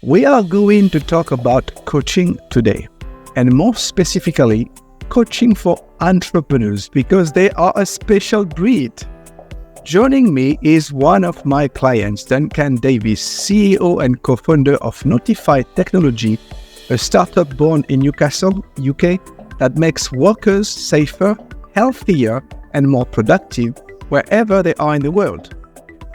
We are going to talk about coaching today, and more specifically, coaching for entrepreneurs because they are a special breed. Joining me is one of my clients, Duncan Davies, CEO and co-founder of Notify Technology, a startup born in Newcastle, UK, that makes workers safer, healthier, and more productive wherever they are in the world.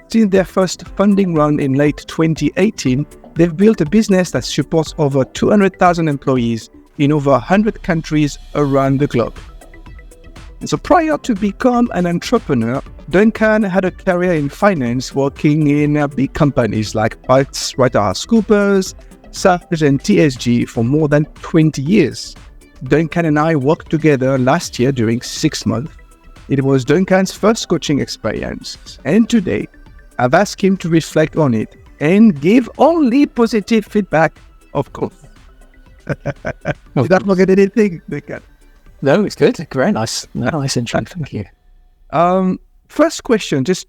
Since their first funding round in late 2018, they've built a business that supports over 200,000 employees in over 100 countries around the globe. So prior to become an entrepreneur, Duncan had a career in finance working in big companies like PricewaterhouseCoopers, Sage and TSG for more than 20 years. Duncan and I worked together last year during 6 months. It was Duncan's first coaching experience, and today I've asked him to reflect on it and give only positive feedback, of course. Did I forget anything, Duncan? No, it's good. Great, nice intro. Thank you. First question, just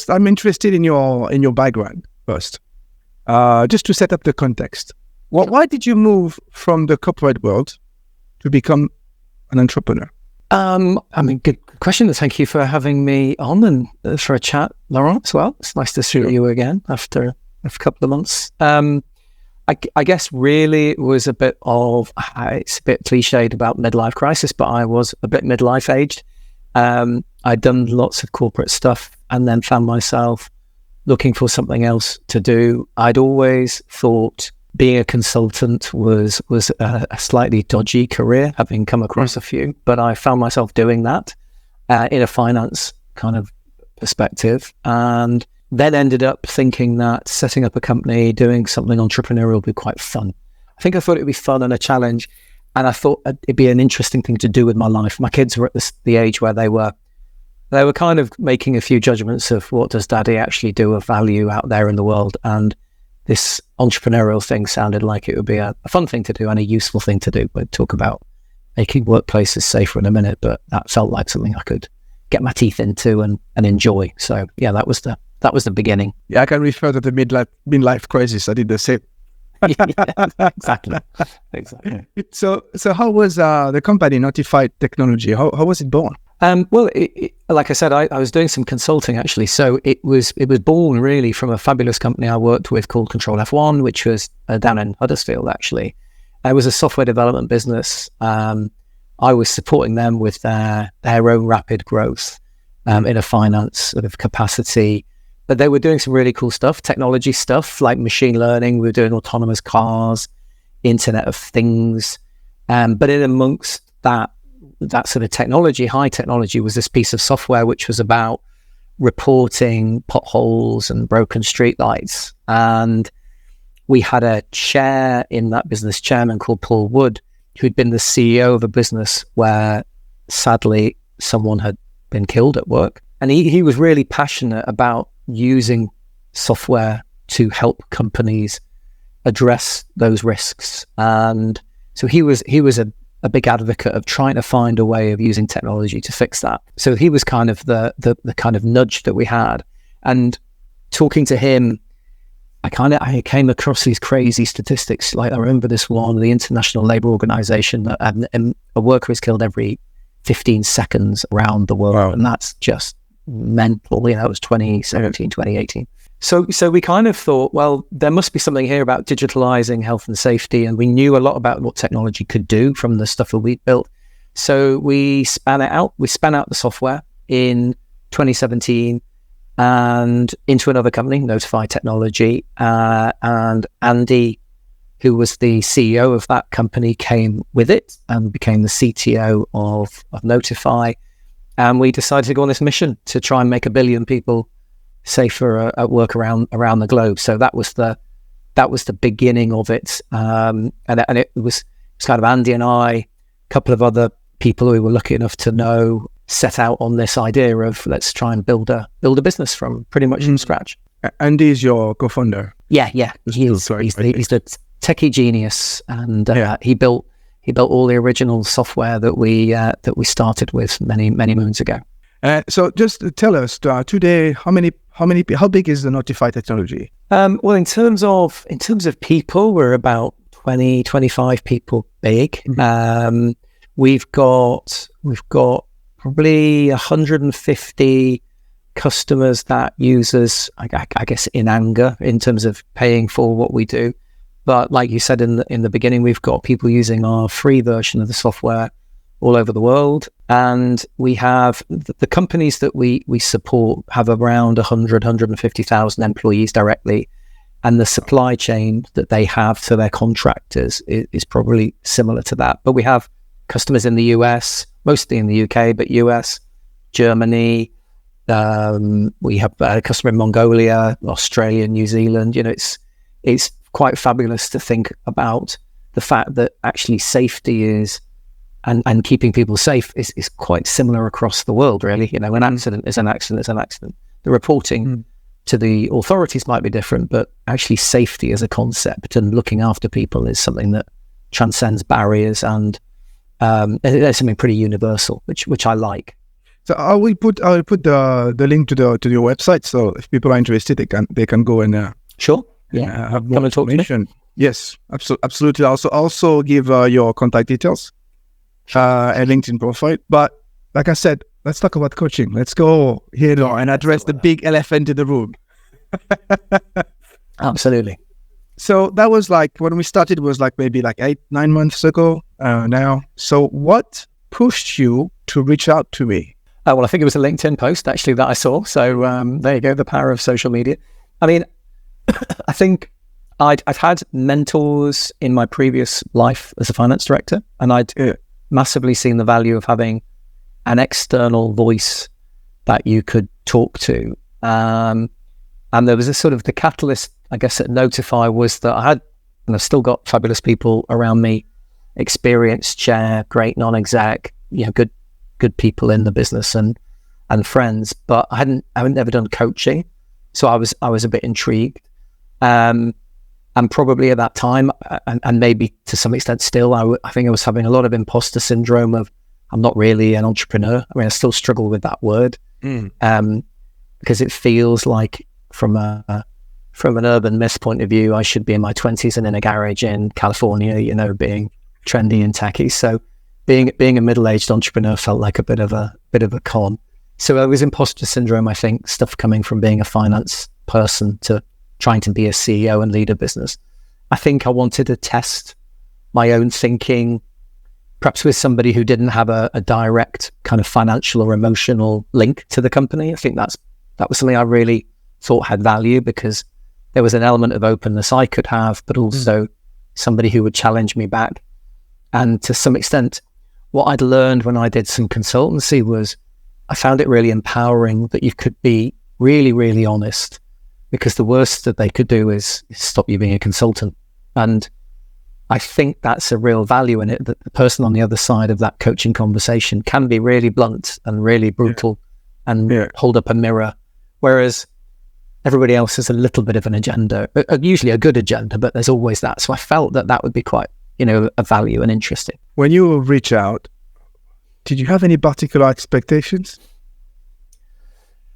I'm interested in your background first, just to set up the context. Why did you move from the corporate world to become an entrepreneur? Good question. Thank you for having me on and for a chat, Laurent, as well. It's nice to see you again after a couple of months. I guess really it was a bit of, it's a bit cliched about midlife crisis, but I was a bit midlife aged. I'd done lots of corporate stuff and then found myself looking for something else to do. I'd always thought being a consultant was a slightly dodgy career, having come across a few, but I found myself doing that in a finance kind of perspective, and then ended up thinking that setting up a company, doing something entrepreneurial would be quite fun. I thought it would be fun and a challenge, and I thought it'd be an interesting thing to do with my life. My kids were at the age where they were kind of making a few judgments of what does daddy actually do of value out there in the world, and this entrepreneurial thing sounded like it would be a fun thing to do and a useful thing to do. We'll talk about making workplaces safer in a minute, but that felt like something I could get my teeth into and enjoy. So yeah, that was the beginning. Yeah, I can refer to the midlife crisis. I did the same. Exactly. So how was the company Notify Technology? How was it born? Well, like I said, I was doing some consulting actually. So it was born really from a fabulous company I worked with called Control F1, which was down in Huddersfield actually. It was a software development business. I was supporting them with their own rapid growth in a finance sort of capacity. But they were doing some really cool stuff, technology stuff like machine learning. We were doing autonomous cars, Internet of Things. But in amongst that sort of technology, high technology, was this piece of software which was about reporting potholes and broken streetlights. And we had a chair in that business, chairman called Paul Wood, who'd been the CEO of a business where sadly someone had been killed at work. And he was really passionate about using software to help companies address those risks. And so he was a big advocate of trying to find a way of using technology to fix that. So he was kind of the kind of nudge that we had. And talking to him, I came across these crazy statistics. Like I remember this one, the International Labour Organization, that a worker is killed every 15 seconds around the world. Wow. And that's just mental. It was 2017, 2018. So we kind of thought, well, there must be something here about digitalizing health and safety. And we knew a lot about what technology could do from the stuff that we built. So we span it out. We span out the software in 2017 and into another company, Notify Technology. And Andy, who was the CEO of that company, came with it and became the CTO of Notify. And we decided to go on this mission to try and make 1 billion people safer at work around the globe. So that was the beginning of it. And it was kind of Andy and I, a couple of other people who we were lucky enough to know, set out on this idea of let's try and build a business from pretty much from scratch. Andy is your co-founder. Yeah. He's the techie genius, and he built all the original software that we started with many moons ago. So just tell us today, how many How big is the Notify technology? Well, in terms of people, we're about 20, 25 people big. We've got probably 150 customers that use us, I guess, in anger in terms of paying for what we do. But like you said in the beginning, we've got people using our free version of the software all over the world. And we have the companies that we support have around 150,000 employees directly. And the supply chain that they have to their contractors is probably similar to that. But we have customers in the US, mostly in the UK, but US, Germany. We have a customer in Mongolia, Australia, New Zealand. It's quite fabulous to think about the fact that actually safety is and keeping people safe is quite similar across the world, really. An accident is an accident is an accident. The reporting to the authorities might be different, but actually safety as a concept and looking after people is something that transcends barriers, and there's something pretty universal, which I like. So I will put the link to your website. So if people are interested, they can go and sure, yeah, have more information. Yes, absolutely. Also give your contact details, and LinkedIn profile. But like I said, let's talk about coaching. Let's go here and address the big elephant in the room. Absolutely. So that was like when we started. Was like maybe like 8-9 months ago now. So what pushed you to reach out to me? Well, I think it was a LinkedIn post actually that I saw. So there you go, the power of social media. I mean, I think I've had mentors in my previous life as a finance director, and I'd massively seen the value of having an external voice that you could talk to. And there was a sort of the catalyst, I guess, at Notify was that I had, and I've still got fabulous people around me, experienced chair, great non-exec, good people in the business and friends, but I hadn't never done coaching, so I was a bit intrigued, and probably at that time, and maybe to some extent still, I think I was having a lot of imposter syndrome of I'm not really an entrepreneur. I mean, I still struggle with that word because it feels like from an urban myth point of view, I should be in my 20s and in a garage in California, being trendy and tacky. So being a middle-aged entrepreneur felt like a bit of a con. So it was imposter syndrome, I think, stuff coming from being a finance person to trying to be a CEO and lead a business. I think I wanted to test my own thinking, perhaps with somebody who didn't have a direct kind of financial or emotional link to the company. I think that was something I really thought had value, because there was an element of openness I could have, but also somebody who would challenge me back. And to some extent, what I'd learned when I did some consultancy was I found it really empowering that you could be really, really honest, because the worst that they could do is stop you being a consultant. And I think that's a real value in it, that the person on the other side of that coaching conversation can be really blunt and really brutal and hold up a mirror, whereas everybody else has a little bit of an agenda, usually a good agenda, but there's always that. So I felt that would be quite, a value and interesting. When you reach out, did you have any particular expectations?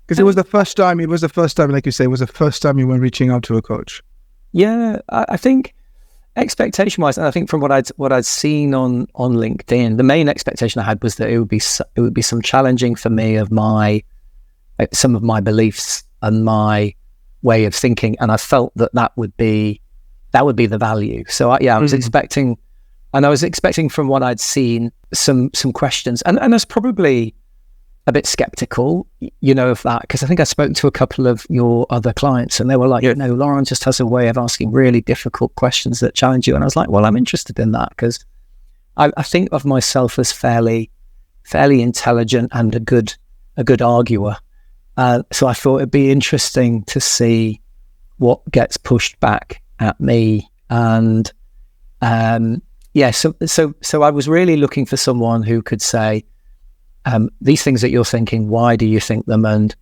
Because it was the first time, like you say, it was the first time you were reaching out to a coach. Yeah, I think expectation-wise, and I think from what I'd seen on LinkedIn, the main expectation I had was that it would be some challenging for me of some of my beliefs and my way of thinking, and I felt that would be the value. So I was expecting, and I was expecting from what I'd seen some questions, and I was probably a bit skeptical, of that, because I think I spoke to a couple of your other clients, and they were like, Lauren just has a way of asking really difficult questions that challenge you. And I was like, well, I'm interested in that, because I think of myself as fairly intelligent and a good arguer. So I thought it'd be interesting to see what gets pushed back at me. And so I was really looking for someone who could say, these things that you're thinking, why do you think them? And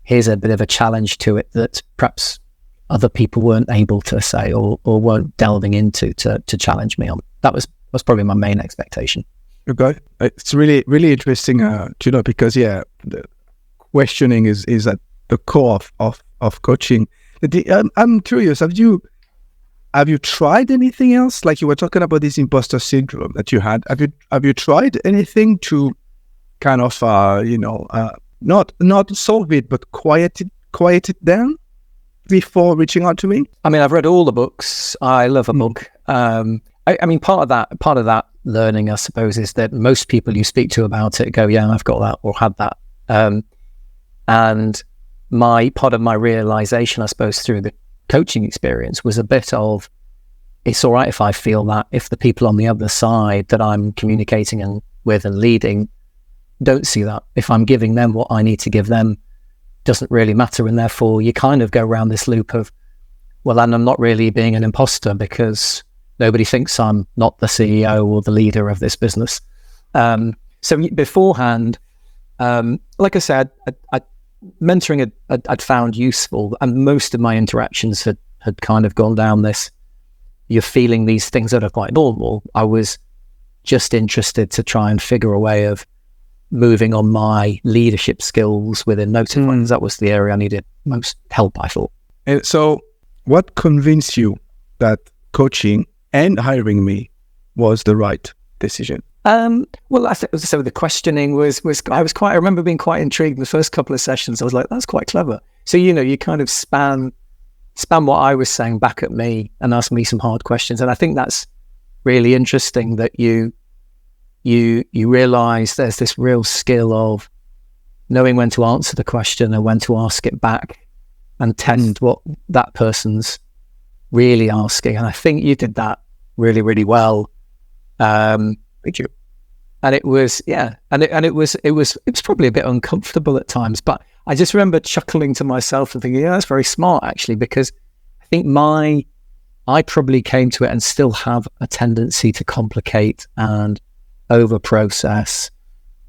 here's a bit of a challenge to it that perhaps other people weren't able to say or weren't delving into to challenge me on. That was probably my main expectation. Okay. It's really, really interesting to know, because the questioning is at the core of coaching. I'm curious. Have you tried anything else? Like you were talking about this imposter syndrome that you had. Have you tried anything to kind of not solve it, but quiet it down before reaching out to me? I mean, I've read all the books. I love a book. I mean, part of that learning, I suppose, is that most people you speak to about it go, "Yeah, I've got that or had that." And part of my realization, I suppose, through the coaching experience was a bit of, it's all right if I feel that, if the people on the other side that I'm communicating with and leading don't see that, if I'm giving them what I need to give them, doesn't really matter. And therefore you kind of go around this loop of, well, and I'm not really being an imposter because nobody thinks I'm not the CEO or the leader of this business. So beforehand, like I said, mentoring I'd found useful, and most of my interactions had kind of gone down this, you're feeling these things that are quite normal. I was just interested to try and figure a way of moving on my leadership skills within notifying. That was the area I needed most help, I thought. And so what convinced you that coaching and hiring me was the right decision? Well, so the questioning was I remember being quite intrigued in the first couple of sessions. I was like, that's quite clever. So, you kind of span what I was saying back at me and ask me some hard questions. And I think that's really interesting that you realize there's this real skill of knowing when to answer the question and when to ask it back and test what that person's really asking. And I think you did that really, really well. Thank you. And it was, it was probably a bit uncomfortable at times, but I just remember chuckling to myself and thinking, yeah, that's very smart actually, because I think I probably came to it and still have a tendency to complicate and over process.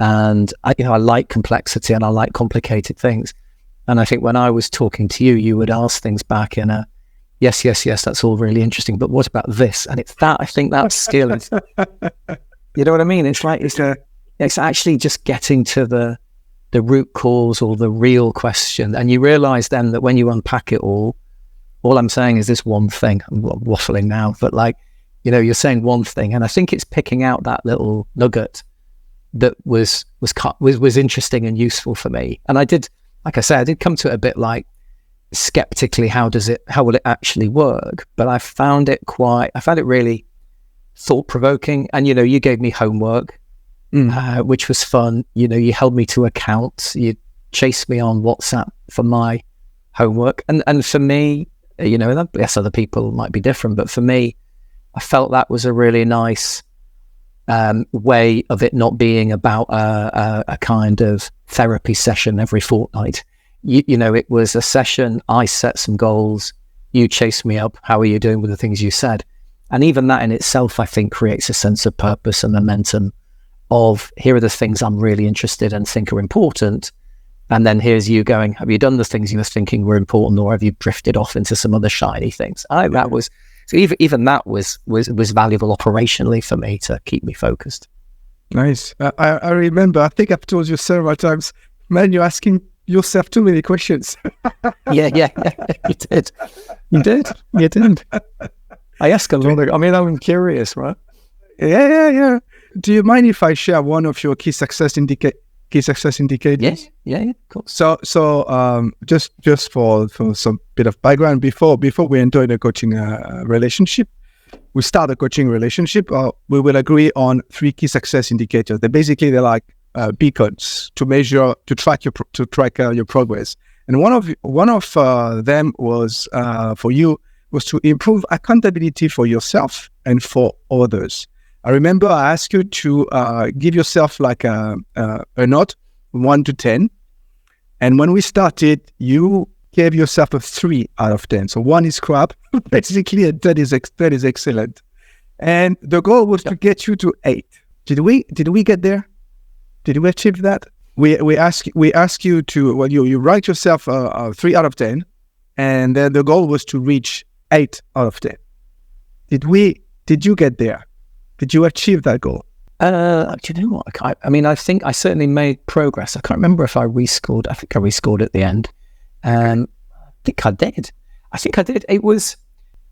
And I like complexity and I like complicated things. And I think when I was talking to you, you would ask things back in a, yes, that's all really interesting, but what about this? And it's that, I think that skill is, you know what I mean? It's like, it's actually just getting to the root cause or the real question. And you realize then that when you unpack it all I'm saying is this one thing. I'm waffling now, but you're saying one thing. And I think it's picking out that little nugget that was interesting and useful for me. And I did, like I said, I did come to it a bit like skeptically, how will it actually work? But I found it really thought-provoking. And, you gave me homework, which was fun. You held me to account. You chased me on WhatsApp for my homework. And for me, yes, other people might be different, but for me, I felt that was a really nice way of it not being about a kind of therapy session every fortnight. It was a session, I set some goals, you chased me up, how are you doing with the things you said? And even that in itself, I think, creates a sense of purpose and momentum of, here are the things I'm really interested in and think are important. And then here's you going, have you done the things you were thinking were important, or have you drifted off into some other shiny things? I think that was, so even that was valuable operationally for me to keep me focused. Nice. I remember, I think I've told you several times, man, you're asking yourself too many questions. Yeah, you did. I ask a lot of, I'm curious, right? Yeah. Do you mind if I share one of your key success indicators? Yeah, cool. So just for some bit of background, before we enter in a coaching relationship, we start a coaching relationship, we will agree on 3 key success indicators. They're like beacons to measure, to track your progress. And one of them was for you was to improve accountability for yourself and for others. I remember I asked you to give yourself like a note, 1 to 10. And when we started, you gave yourself a 3 out of 10. So 1 is crap, basically, and 10 is excellent. And the goal was to get you to 8. Did we get there? Did we achieve that? We ask you to, you write yourself a 3 out of 10, and then the goal was to reach 8 out of 10. Did you get there? Did you achieve that goal? Do you know what? I think I certainly made progress. I can't remember if I rescored. I think I rescored at the end. I think I did. It was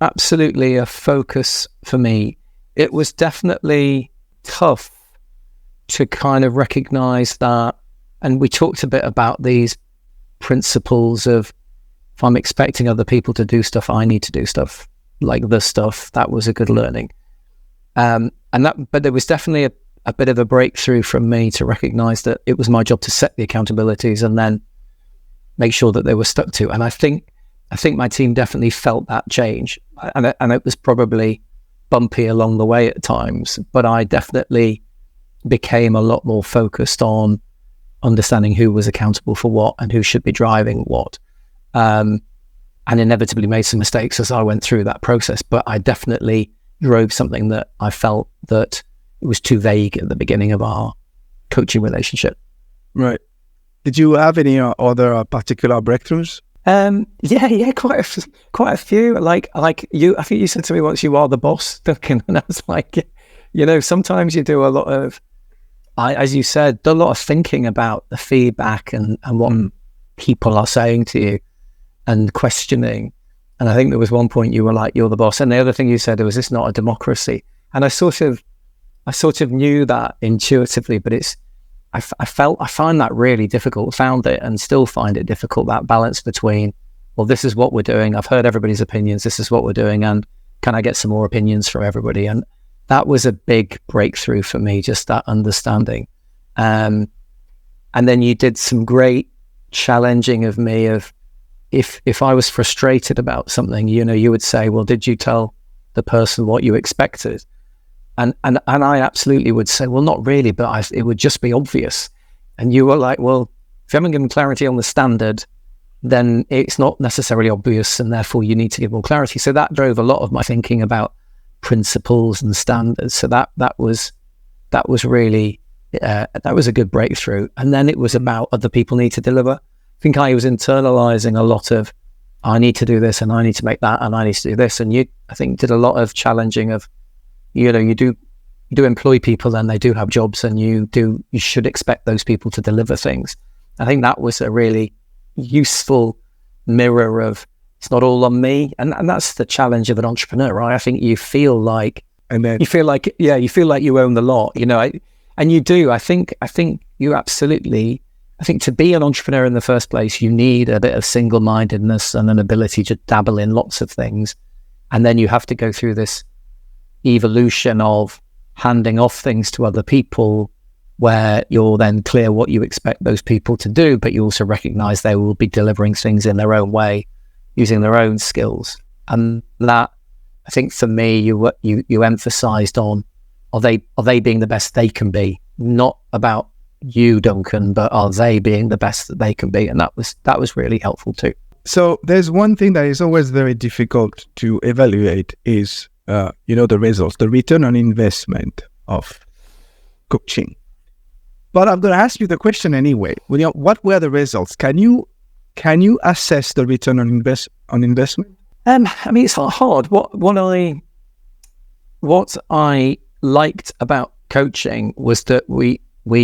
absolutely a focus for me. It was definitely tough to kind of recognize that. And we talked a bit about these principles of, if I'm expecting other people to do stuff, I need to do stuff like this stuff. That was a good learning. But there was definitely a bit of a breakthrough from me to recognize that it was my job to set the accountabilities and then make sure that they were stuck to. And I think my team definitely felt that change, and it was probably bumpy along the way at times, but I definitely became a lot more focused on understanding who was accountable for what and who should be driving what, and inevitably made some mistakes as I went through that process. But I definitely drove something that I felt that it was too vague at the beginning of our coaching relationship. Right. Did you have any other particular breakthroughs? Yeah, quite a few. Like you, I think you said to me once, "You are the boss," Duncan, and I was like, sometimes you do a lot of, as you said, do a lot of thinking about the feedback and what people are saying to you and questioning. And I think there was one point you were like, "You're the boss," and the other thing you said was, "It's not a democracy." And I sort of knew that intuitively, but I find that really difficult, found it and still find it difficult, that balance between, well, this is what we're doing, I've heard everybody's opinions, this is what we're doing, and can I get some more opinions from everybody? And that was a big breakthrough for me, just that understanding. And then you did some great challenging of me of, if I was frustrated about something, you would say, well, did you tell the person what you expected? And I absolutely would say, well, not really, but it would just be obvious. And you were like, well, if you haven't given clarity on the standard, then it's not necessarily obvious, and therefore you need to give more clarity. So that drove a lot of my thinking about principles and standards. So that was really that was a good breakthrough. And then it was about other people need to deliver. I think I was internalizing a lot of, I need to do this and I need to make that and I need to do this. And you, I think, did a lot of challenging of, you do employ people and they do have jobs, and you should expect those people to deliver things. I think that was a really useful mirror of, it's not all on me. And that's the challenge of an entrepreneur, right? I think you feel like you own the lot, and you do. I think you absolutely, I think to be an entrepreneur in the first place, you need a bit of single-mindedness and an ability to dabble in lots of things. And then you have to go through this evolution of handing off things to other people, where you're then clear what you expect those people to do, but you also recognize they will be delivering things in their own way, using their own skills. And that, I think for me, you emphasized on, are they being the best they can be? Not about you, Duncan, but are they being the best that they can be? And that was really helpful too. So there's one thing that is always very difficult to evaluate is the results, the return on investment of coaching. But I'm going to ask you the question anyway. What were the results? Can you assess the return on investment? I mean, it's hard. What I liked about coaching was that we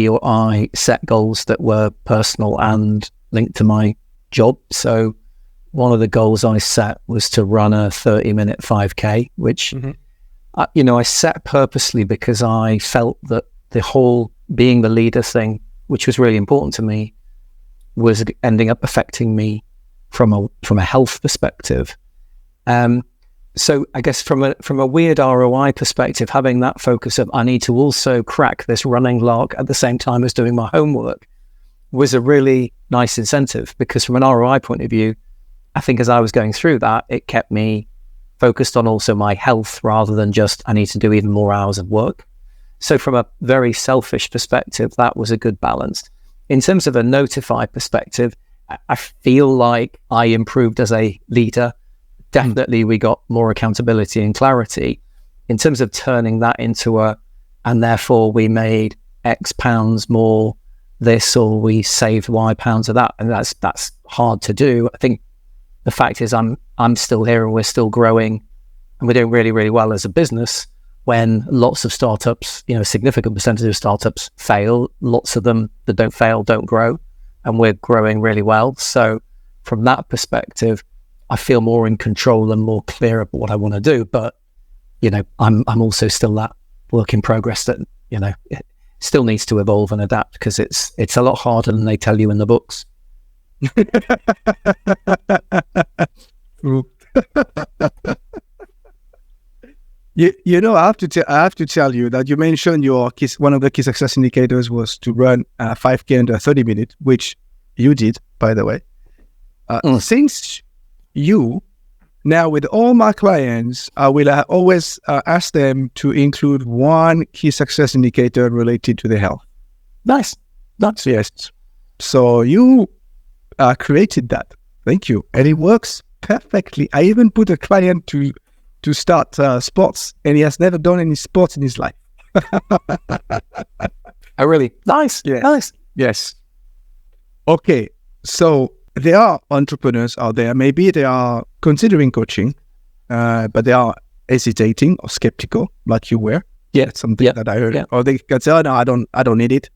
or I set goals that were personal and linked to my job. So one of the goals I set was to run a 30-minute 5K, which, I set purposely because I felt that the whole being the leader thing, which was really important to me, was ending up affecting me from a health perspective. So I guess from a weird ROI perspective, having that focus of, I need to also crack this running log at the same time as doing my homework, was a really nice incentive, because from an ROI point of view, I think as I was going through that, it kept me focused on also my health rather than just, I need to do even more hours of work. So from a very selfish perspective, that was a good balance. In terms of a notify perspective, I feel like I improved as a leader. Definitely we got more accountability and clarity. In terms of turning that into and therefore we made X pounds more this, or we saved Y pounds of that, and that's hard to do. I think the fact is I'm still here and we're still growing and we're doing really, really well as a business, when lots of startups, a significant percentage of startups fail. Lots of them that don't fail don't grow, and we're growing really well. So from that perspective, I feel more in control and more clear about what I want to do. But, I'm also still that work in progress that, it still needs to evolve and adapt, because it's a lot harder than they tell you in the books. True. I have to tell you that you mentioned one of the key success indicators was to run 5K under 30 minutes, which you did, by the way. Since now with all my clients, I will always ask them to include one key success indicator related to their health. Nice. Yes. So you created that. Thank you. And it works perfectly. I even put a client to start sports, and he has never done any sports in his life. Oh, really? Nice. Yeah. Nice. Yes. Okay. So there are entrepreneurs out there. Maybe they are considering coaching, but they are hesitating or skeptical, like you were. Yeah. That's something that I heard. Yeah. Or they can say, "Oh no, I don't need it."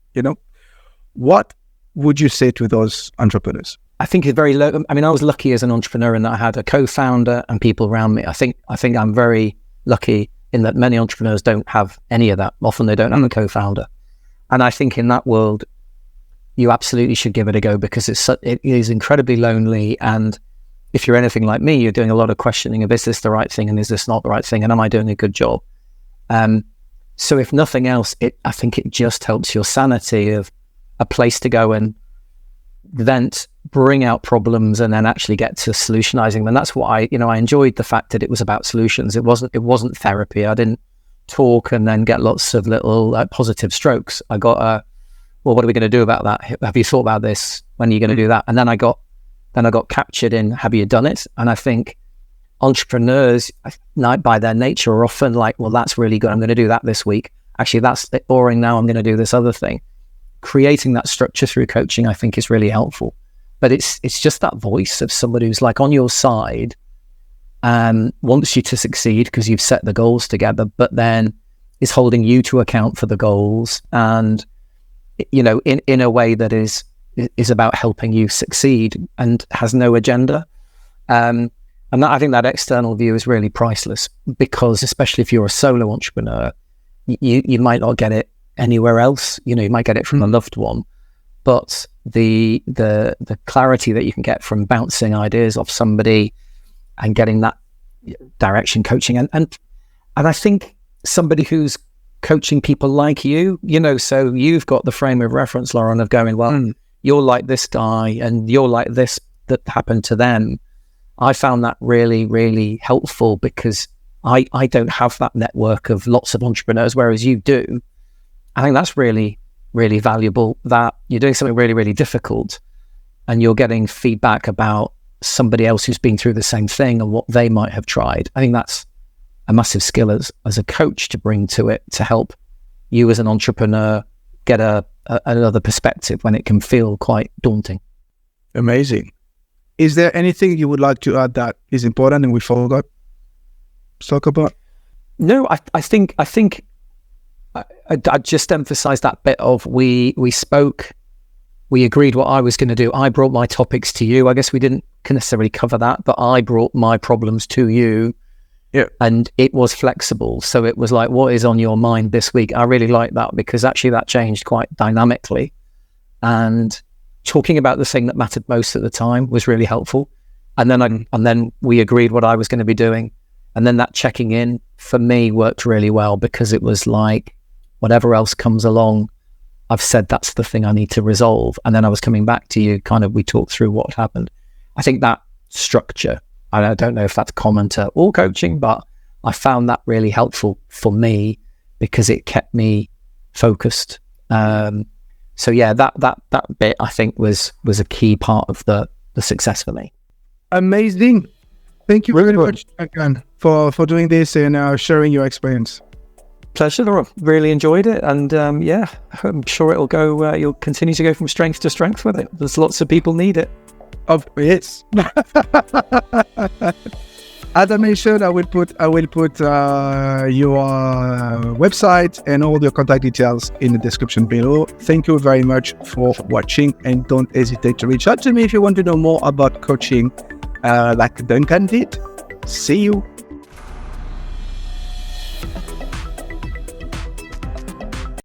What would you say to those entrepreneurs? I think it's very low. I mean, I was lucky as an entrepreneur in that I had a co-founder and people around me. I think I'm very lucky in that many entrepreneurs don't have any of that. Often they don't have a co-founder. And I think in that world, you absolutely should give it a go, because it is incredibly lonely. And if you're anything like me, you're doing a lot of questioning of, is this the right thing? And is this not the right thing? And am I doing a good job? So if nothing else, I think it just helps your sanity of a place to go and vent, bring out problems, and then actually get to solutionizing them. And that's what I enjoyed, the fact that it was about solutions. It wasn't therapy. I didn't talk and then get lots of little positive strokes. I got well, what are we going to do about that? Have you thought about this? When are you going to do that? And then I got captured in, have you done it? And I think entrepreneurs, by their nature, are often like, well, that's really good. I'm going to do that this week. Actually, that's a bit boring now. I'm going to do this other thing. Creating that structure through coaching, I think, is really helpful. But it's just that voice of somebody who's like on your side and wants you to succeed because you've set the goals together, but then is holding you to account for the goals, and in a way that is about helping you succeed and has no agenda. And that, I think that external view is really priceless, because especially if you're a solo entrepreneur, you might not get it anywhere else. You might get it from a loved one, but the clarity that you can get from bouncing ideas off somebody and getting that direction coaching, and I think somebody who's coaching people like you, so you've got the frame of reference, Lauren, of going, well, you're like this guy and you're like this that happened to them. I found that really, really helpful, because I don't have that network of lots of entrepreneurs, whereas you do. I think that's really, really valuable, that you're doing something really, really difficult and you're getting feedback about somebody else who's been through the same thing and what they might have tried. I think that's a massive skill as a coach to bring to it, to help you as an entrepreneur get another perspective when it can feel quite daunting. Amazing. Is there anything you would like to add that is important and we forgot to talk about? No, I think I'd just emphasize that bit of we spoke, we agreed what I was going to do. I brought my topics to you. I guess we didn't necessarily cover that, but I brought my problems to you. Yeah. And it was flexible. So it was like, what is on your mind this week? I really like that, because actually that changed quite dynamically. And talking about the thing that mattered most at the time was really helpful. And then we agreed what I was going to be doing. And then that checking in for me worked really well, because it was like, whatever else comes along, I've said that's the thing I need to resolve. And then I was coming back to you, we talked through what happened. I think that structure, I don't know if that's common to all coaching, but I found that really helpful for me, because it kept me focused. So yeah, that bit I think was a key part of the success for me. Amazing. Thank you very much, Duncan, for doing this and sharing your experience. Pleasure, Laura. Really enjoyed it, and I'm sure it'll go. You'll continue to go from strength to strength with it. There's lots of people need it. Yes. As I mentioned, I will put your website and all your contact details in the description below. Thank you very much for watching, and don't hesitate to reach out to me if you want to know more about coaching, like Duncan did. See you.